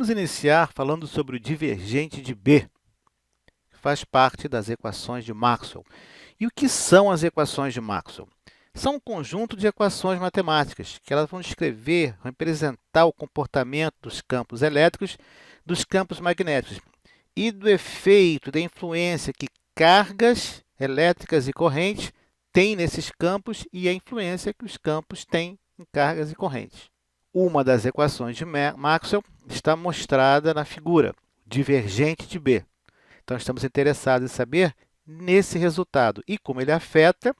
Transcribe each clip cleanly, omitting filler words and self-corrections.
Vamos iniciar falando sobre o divergente de B, que faz parte das equações de Maxwell. E o que são as equações de Maxwell? São um conjunto de equações matemáticas que elas vão descrever, representar o comportamento dos campos elétricos, dos campos magnéticos e do efeito, da influência que cargas elétricas e correntes têm nesses campos e a influência que os campos têm em cargas e correntes. Uma das equações de Maxwell está mostrada na figura, divergente de B. Então, estamos interessados em saber nesse resultado e como ele afeta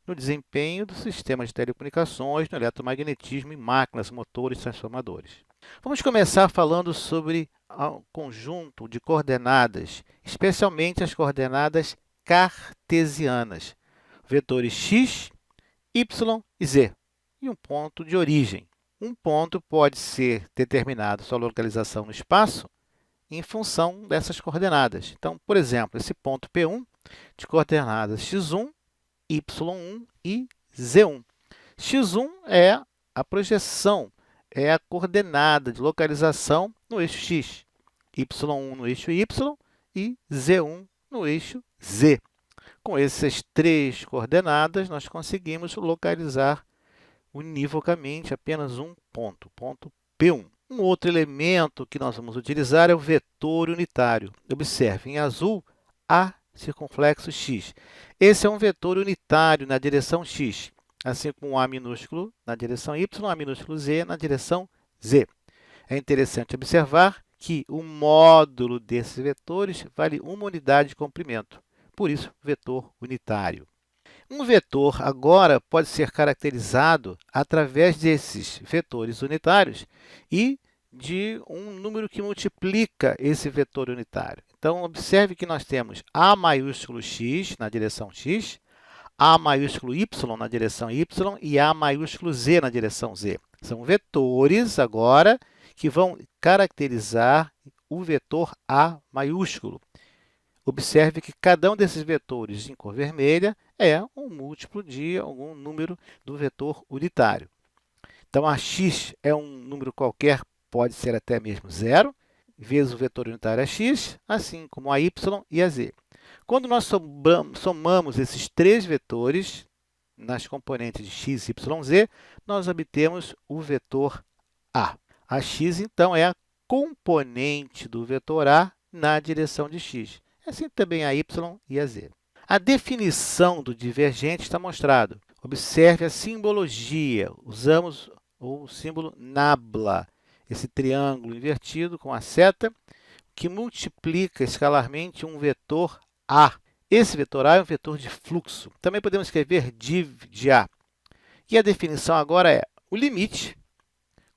no desempenho do sistema de telecomunicações, no eletromagnetismo, em máquinas, motores e transformadores. Vamos começar falando sobre o conjunto de coordenadas, especialmente as coordenadas cartesianas, vetores x, y e z, e um ponto de origem. Um ponto pode ser determinado sua localização no espaço em função dessas coordenadas. Então, por exemplo, esse ponto P1 de coordenadas x1, y1 e z1. x1 é a projeção, é a coordenada de localização no eixo x, y1 no eixo y e z1 no eixo z. Com essas três coordenadas, nós conseguimos localizar univocamente apenas um ponto, ponto P1. Um outro elemento que nós vamos utilizar é o vetor unitário. Observe, em azul, A circunflexo x. Esse é um vetor unitário na direção x, assim como A minúsculo na direção y, A minúsculo z na direção z. É interessante observar que o módulo desses vetores vale uma unidade de comprimento, por isso, vetor unitário. Um vetor, agora, pode ser caracterizado através desses vetores unitários e de um número que multiplica esse vetor unitário. Então, observe que nós temos A maiúsculo x na direção x, A maiúsculo y na direção y e A maiúsculo z na direção z. São vetores, agora, que vão caracterizar o vetor A maiúsculo. Observe que cada um desses vetores em cor vermelha é um múltiplo de algum número do vetor unitário. Então, a x é um número qualquer, pode ser até mesmo zero, vezes o vetor unitário é x, assim como a y e a z. Quando nós somamos esses três vetores nas componentes de x, y, z, nós obtemos o vetor A. A x, então, é a componente do vetor A na direção de x. Assim também a y e a z. A definição do divergente está mostrado. Observe a simbologia. Usamos o símbolo nabla, esse triângulo invertido com a seta, que multiplica escalarmente um vetor A. Esse vetor A é um vetor de fluxo. Também podemos escrever div de A. E a definição agora é o limite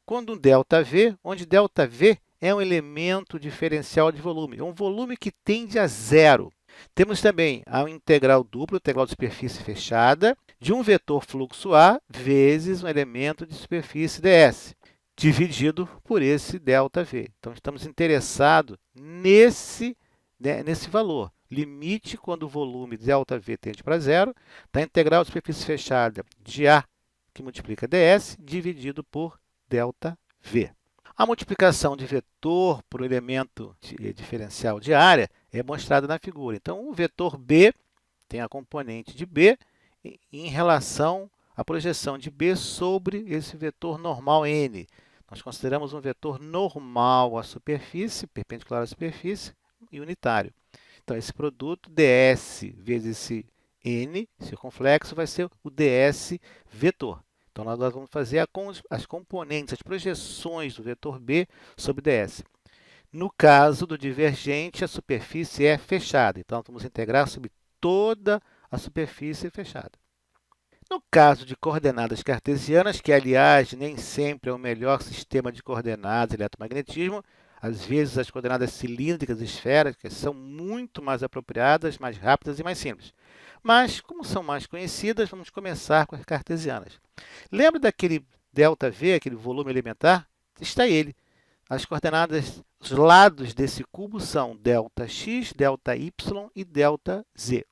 quando um ΔV, onde ΔV é um elemento diferencial de volume, é um volume que tende a zero. Temos também a integral dupla, integral de superfície fechada, de um vetor fluxo A vezes um elemento de superfície ds, dividido por esse ΔV. Então, estamos interessados nesse valor. Limite quando o volume ΔV tende para zero, da integral de superfície fechada de A, que multiplica ds, dividido por ΔV. A multiplicação de vetor por elemento diferencial de área é mostrada na figura. Então, o vetor B tem a componente de B em relação à projeção de B sobre esse vetor normal N. Nós consideramos um vetor normal à superfície, perpendicular à superfície, e unitário. Então, esse produto ds vezes esse N circunflexo vai ser o ds vetor. Então, nós vamos fazer as componentes, as projeções do vetor B sobre ds. No caso do divergente, a superfície é fechada. Então, vamos integrar sobre toda a superfície fechada. No caso de coordenadas cartesianas, que, aliás, nem sempre é o melhor sistema de coordenadas eletromagnetismo, às vezes as coordenadas cilíndricas e esféricas são muito mais apropriadas, mais rápidas e mais simples. Mas, como são mais conhecidas, vamos começar com as cartesianas. Lembra daquele ΔV, aquele volume elementar? Está ele. As coordenadas, os lados desse cubo são ΔX, ΔY e ΔZ.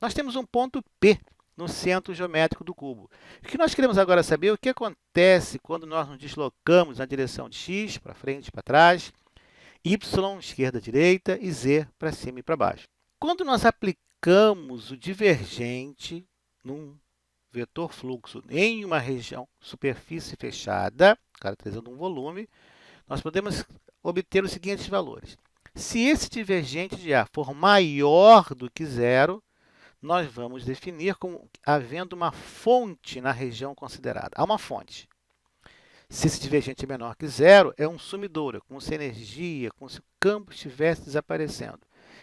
Nós temos um ponto P no centro geométrico do cubo. O que nós queremos agora saber é o que acontece quando nós nos deslocamos na direção de x, para frente e para trás, y, esquerda, direita, e z para cima e para baixo. Quando nós aplicamos o divergente num vetor fluxo em uma região superfície fechada, caracterizando um volume, nós podemos obter os seguintes valores. Se esse divergente de A for maior do que zero, nós vamos definir como havendo uma fonte na região considerada. Há uma fonte. Se esse divergente é menor que zero, é um sumidouro, como se a energia, como se o campo estivesse desaparecendo.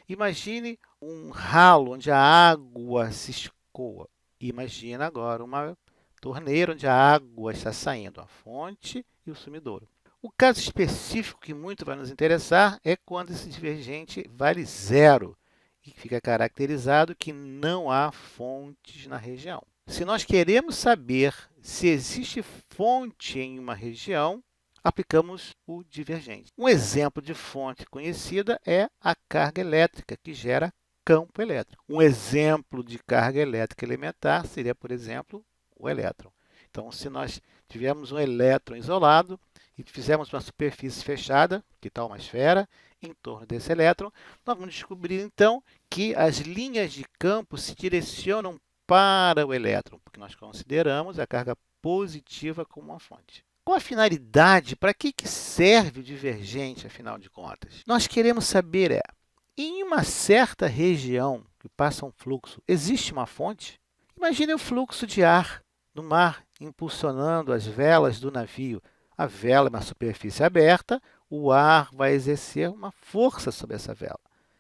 Imagine um ralo onde a água se escoa. Imagina agora uma torneira onde a água está saindo, a fonte e o sumidouro. O caso específico que muito vai nos interessar é quando esse divergente vale zero e fica caracterizado que não há fontes na região. Se nós queremos saber se existe fonte em uma região, aplicamos o divergente. Um exemplo de fonte conhecida é a carga elétrica, que gera campo elétrico. Um exemplo de carga elétrica elementar seria, por exemplo, o elétron. Então, se nós tivermos um elétron isolado e fizermos uma superfície fechada, que tal uma esfera, em torno desse elétron, nós vamos descobrir, então, que as linhas de campo se direcionam para o elétron, porque nós consideramos a carga positiva como uma fonte. Qual a finalidade? Para que serve o divergente, afinal de contas? Nós queremos saber em uma certa região que passa um fluxo, existe uma fonte? Imagine o fluxo de ar no mar impulsionando as velas do navio. A vela é uma superfície aberta, o ar vai exercer uma força sobre essa vela.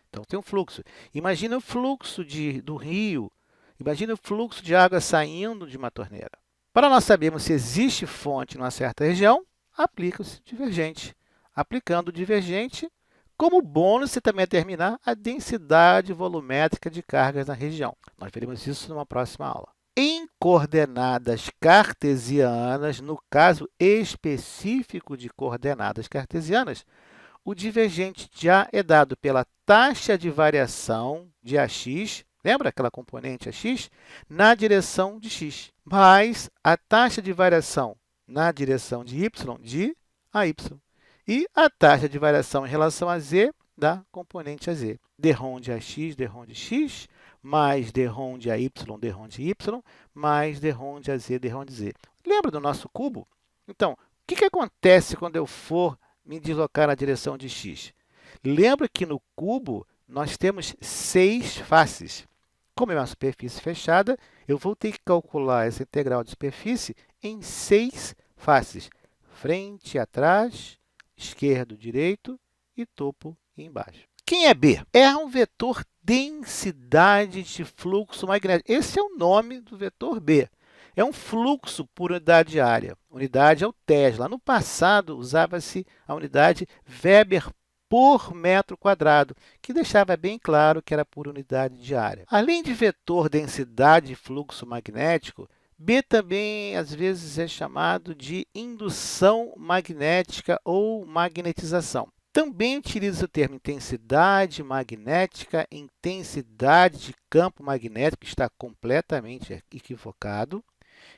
Então, tem um fluxo. Imagine o fluxo do rio, imagine o fluxo de água saindo de uma torneira. Para nós sabermos se existe fonte em uma certa região, aplica-se o divergente. Aplicando o divergente, como bônus, você também determinar a densidade volumétrica de cargas na região. Nós veremos isso numa próxima aula. Em coordenadas cartesianas, no caso específico de coordenadas cartesianas, o divergente de A é dado pela taxa de variação de AX, lembra aquela componente AX? Na direção de x, mais a taxa de variação na direção de y, de AY. E a taxa de variação em relação a z da componente AZ. Derrom de AX, derrom de x, mais derrom de AY, derrom de y, mais derrom de AZ, derrom de z. Lembra do nosso cubo? Então, o que acontece quando eu for me deslocar na direção de x? Lembra que no cubo nós temos 6 faces. Como é uma superfície fechada, eu vou ter que calcular essa integral de superfície em 6 faces. Frente, atrás, esquerdo, direito e topo e embaixo. Quem é B? É um vetor densidade de fluxo magnético. Esse é o nome do vetor B. É um fluxo por unidade de área. Unidade é o Tesla. No passado, usava-se a unidade Weber por metro quadrado, que deixava bem claro que era por unidade de área. Além de vetor densidade de fluxo magnético, B também, às vezes, é chamado de indução magnética ou magnetização. Também utiliza o termo intensidade magnética, intensidade de campo magnético, que está completamente equivocado,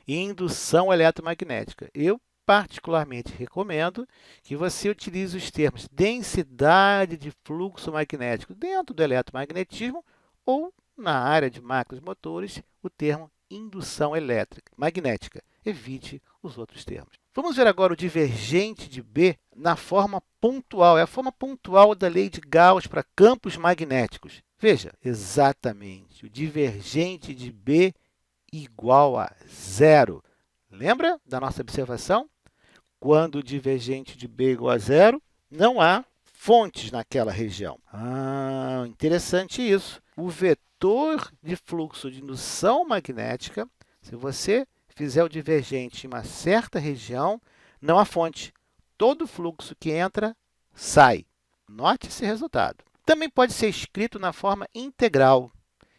e indução eletromagnética. Eu, particularmente, recomendo que você utilize os termos densidade de fluxo magnético dentro do eletromagnetismo ou, na área de máquinas motores, o termo indução elétrica magnética. Evite os outros termos. Vamos ver agora o divergente de B na forma pontual. É a forma pontual da lei de Gauss para campos magnéticos. Veja, exatamente, o divergente de B igual a zero. Lembra da nossa observação? Quando o divergente de B é igual a zero, não há fontes naquela região. Interessante isso. O vetor de fluxo de indução magnética, se você fizer o divergente em uma certa região, não há fonte. Todo fluxo que entra, sai. Note esse resultado. Também pode ser escrito na forma integral.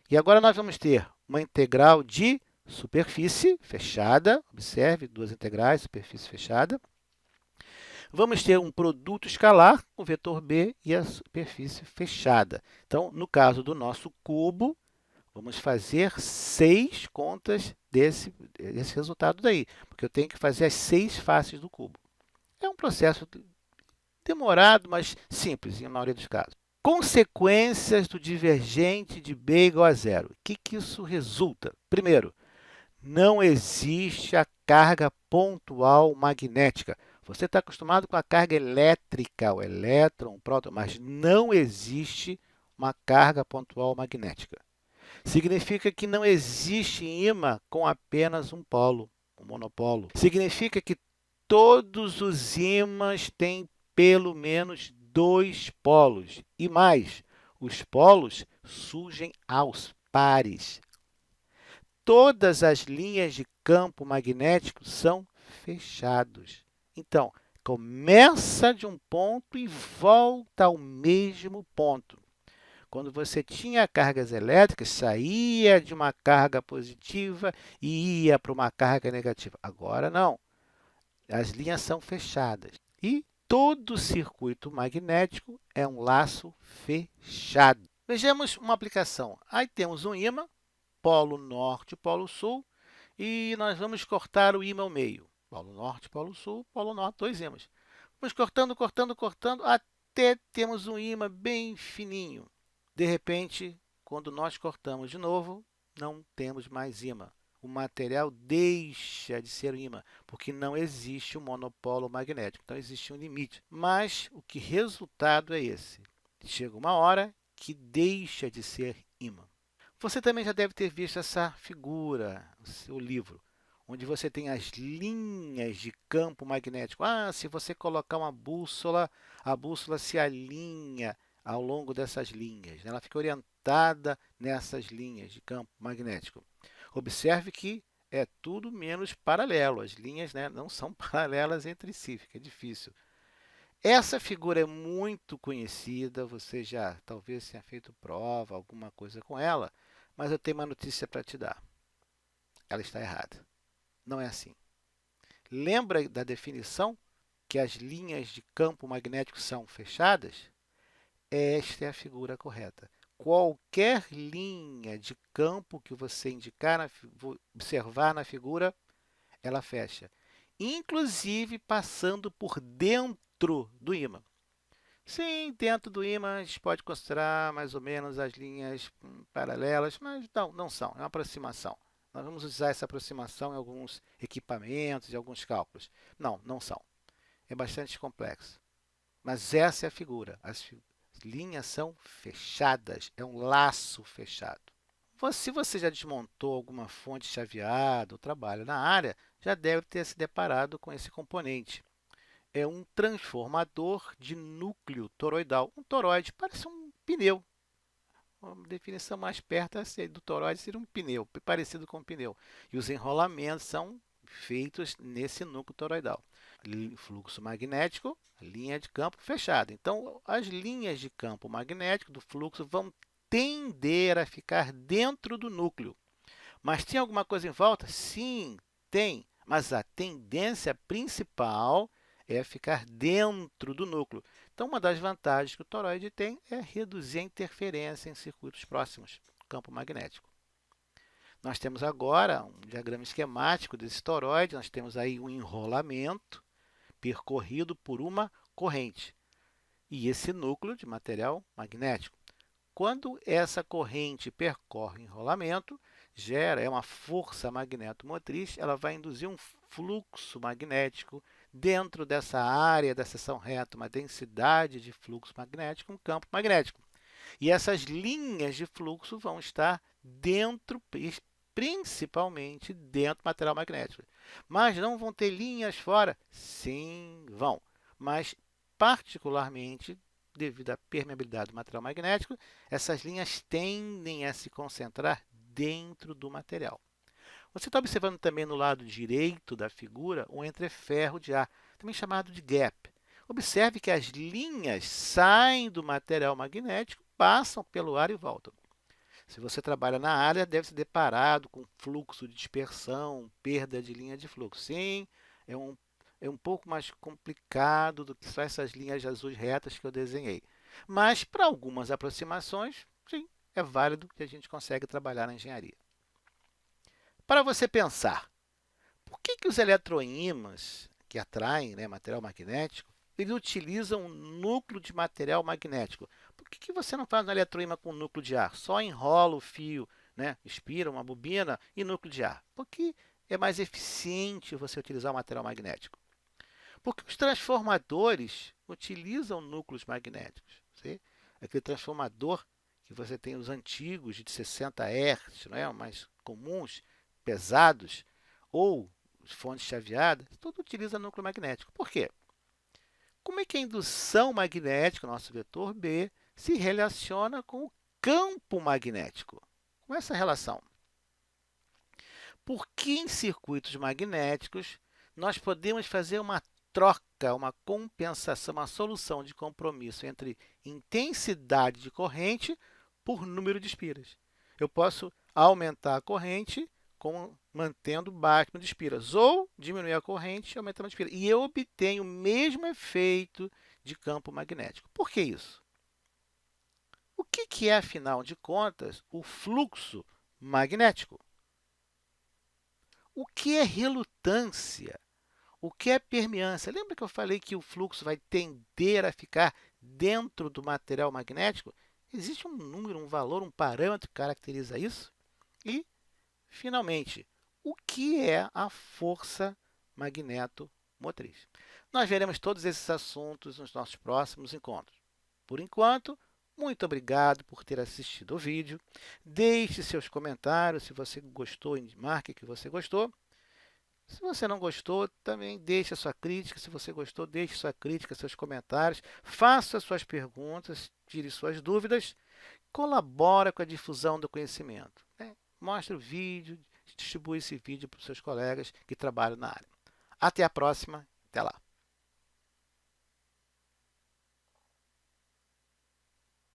E agora nós vamos ter uma integral de superfície fechada. Observe, duas integrais, superfície fechada. Vamos ter um produto escalar, o vetor B e a superfície fechada. Então, no caso do nosso cubo, vamos fazer 6 contas desse resultado daí, porque eu tenho que fazer as 6 faces do cubo. É um processo demorado, mas simples, na maioria dos casos. Consequências do divergente de B igual a zero. O que isso resulta? Primeiro, não existe a carga pontual magnética. Você está acostumado com a carga elétrica, o elétron, o próton, mas não existe uma carga pontual magnética. Significa que não existe ímã com apenas um polo, um monopolo. Significa que todos os ímãs têm pelo menos dois polos. E mais, os polos surgem aos pares. Todas as linhas de campo magnético são fechadas. Então, começa de um ponto e volta ao mesmo ponto. Quando você tinha cargas elétricas, saía de uma carga positiva e ia para uma carga negativa. Agora não. As linhas são fechadas. E todo circuito magnético é um laço fechado. Vejamos uma aplicação. Aí temos um ímã, polo norte e polo sul, e nós vamos cortar o ímã ao meio. Polo norte, polo sul, polo norte, dois ímãs. Vamos cortando, cortando, cortando, até temos um ímã bem fininho. De repente, quando nós cortamos de novo, não temos mais ímã. O material deixa de ser ímã, porque não existe um monopolo magnético. Então, existe um limite. Mas o que resultado é esse? Chega uma hora que deixa de ser ímã. Você também já deve ter visto essa figura no seu livro, onde você tem as linhas de campo magnético. Se você colocar uma bússola, a bússola se alinha ao longo dessas linhas. Ela fica orientada nessas linhas de campo magnético. Observe que é tudo menos paralelo. As linhas, não são paralelas entre si, fica difícil. Essa figura é muito conhecida, você já talvez tenha feito prova, alguma coisa com ela, mas eu tenho uma notícia para te dar. Ela está errada. Não é assim. Lembra da definição que as linhas de campo magnético são fechadas? Esta é a figura correta. Qualquer linha de campo que você indicar, observar na figura, ela fecha. Inclusive passando por dentro do ímã. Sim, dentro do ímã a gente pode considerar mais ou menos as linhas paralelas, mas não são, é uma aproximação. Nós vamos usar essa aproximação em alguns equipamentos e alguns cálculos. Não são. É bastante complexo. Mas essa é a figura. As linhas são fechadas, é um laço fechado. Se você já desmontou alguma fonte chaveada ou trabalha na área, já deve ter se deparado com esse componente. É um transformador de núcleo toroidal. Um toroide parece um pneu. Uma definição mais perto do toroide seria um pneu, parecido com um pneu. E os enrolamentos são feitos nesse núcleo toroidal. Fluxo magnético, linha de campo fechada. Então, as linhas de campo magnético do fluxo vão tender a ficar dentro do núcleo. Mas tem alguma coisa em volta? Sim, tem. Mas a tendência principal é ficar dentro do núcleo. Então, uma das vantagens que o toroide tem é reduzir a interferência em circuitos próximos do campo magnético. Nós temos agora um diagrama esquemático desse toroide. Nós temos aí um enrolamento percorrido por uma corrente e esse núcleo de material magnético. Quando essa corrente percorre o enrolamento, gera uma força magnetomotriz, ela vai induzir um fluxo magnético dentro dessa área da seção reta, uma densidade de fluxo magnético, um campo magnético. E essas linhas de fluxo vão estar dentro, principalmente dentro do material magnético. Mas não vão ter linhas fora? Sim, vão. Mas, particularmente, devido à permeabilidade do material magnético, essas linhas tendem a se concentrar dentro do material. Você está observando também no lado direito da figura um entreferro de ar, também chamado de gap. Observe que as linhas saem do material magnético, passam pelo ar e voltam. Se você trabalha na área, deve ser deparado com fluxo de dispersão, perda de linha de fluxo. Sim, é um pouco mais complicado do que só essas linhas azuis retas que eu desenhei. Mas, para algumas aproximações, sim, é válido que a gente consegue trabalhar na engenharia. Para você pensar, por que os eletroímãs que atraem material magnético ele utiliza um núcleo de material magnético. Por que você não faz um eletroímã com núcleo de ar? Só enrola o fio, né? Inspira uma bobina e núcleo de ar. Porque é mais eficiente você utilizar o material magnético. Porque os transformadores utilizam núcleos magnéticos. Sim? Aquele transformador que você tem os antigos de 60 Hz, não é? Mais comuns, pesados, ou fontes chaveadas, tudo utiliza núcleo magnético. Por quê? Como é que a indução magnética, nosso vetor B, se relaciona com o campo magnético? Com essa relação. Porque em circuitos magnéticos nós podemos fazer uma troca, uma compensação, uma solução de compromisso entre intensidade de corrente por número de espiras. Eu posso aumentar a corrente mantendo baixo número de espiras, ou diminuir a corrente aumentando a espira. E eu obtenho o mesmo efeito de campo magnético. Por que isso? O que é, afinal de contas, o fluxo magnético? O que é relutância? O que é permeância? Lembra que eu falei que o fluxo vai tender a ficar dentro do material magnético? Existe um número, um valor, um parâmetro que caracteriza isso? E, finalmente, o que é a força magnetomotriz? Nós veremos todos esses assuntos nos nossos próximos encontros. Por enquanto, muito obrigado por ter assistido o vídeo. Deixe seus comentários se você gostou, marque que você gostou. Se você não gostou, também deixe a sua crítica. Se você gostou, deixe sua crítica, seus comentários. Faça suas perguntas, tire suas dúvidas. Colabora com a difusão do conhecimento, né? Mostre o vídeo, distribui esse vídeo para os seus colegas que trabalham na área. Até a próxima. Até lá.